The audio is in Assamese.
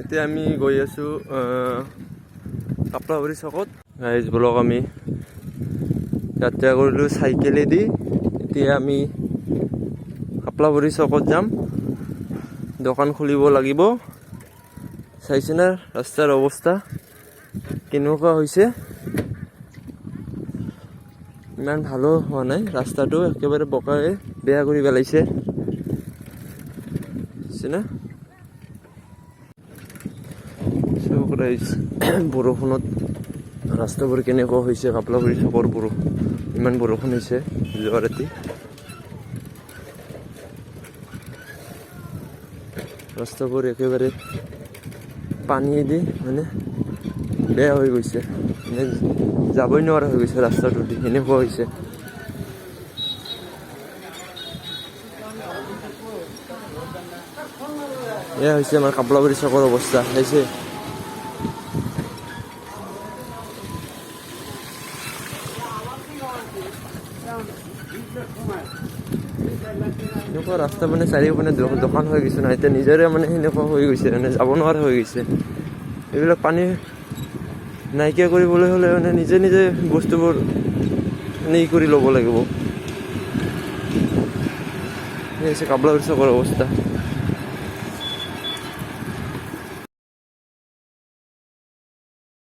এতিয়া আমি গৈ আছোঁ কাপলাবাৰী চকত। গাইজ ব্লক আমি যাত্ৰা কৰিলোঁ চাইকেলেদি। এতিয়া আমি কাপলাবাৰী চকত যাম, দোকান খুলিব লাগিব। চাইছেনে ৰাস্তাৰ অৱস্থা কেনেকুৱা হৈছে? ইমান ভালো হোৱা নাই, ৰাস্তাটো একেবাৰে বোকাৰে বেয়া কৰি পেলাইছে না। বৰষুণত ৰাস্তাবোৰ কেনেকুৱা হৈছে, কাপলাবাৰী চকৰ ইমান বৰষুণ হৈছে যোৱা ৰাতি। ৰাস্তাবোৰ একেবাৰে পানী দি মানে বেয়া হৈ গৈছে, মানে যাবই নোৱাৰা হৈ গৈছে ৰাস্তাটো দি, এনেকুৱা হৈছে। এয়া হৈছে আমাৰ কাপলাবাৰী চকৰ অৱস্থা হৈছে। এনেকুৱা ৰাস্তা মানে চাৰিওপিনে দোকান হৈ গৈছে না, এতিয়া নিজৰে মানে সেনেকুৱা হৈ গৈছে, মানে যাব নোৱাৰা হৈ গৈছে। এইবিলাক পানী নাইকিয়া কৰিবলৈ হ'লে মানে নিজে নিজে বস্তুবোৰ কৰি ল'ব লাগিব। এই হৈছে কাপলাবাৰী চকৰ অৱস্থা।